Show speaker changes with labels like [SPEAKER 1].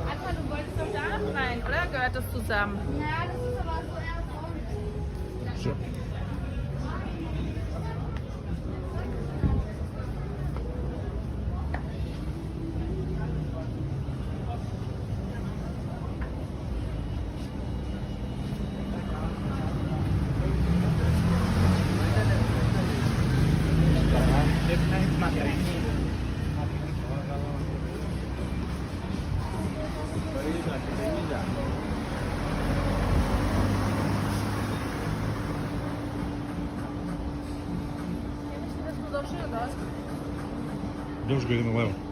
[SPEAKER 1] Anfang, du wolltest doch da rein, oder? Gehört das zusammen?
[SPEAKER 2] Ja, das ist aber so eher
[SPEAKER 3] So.
[SPEAKER 1] Das sieht so schön aus.
[SPEAKER 3] Дуже гарно.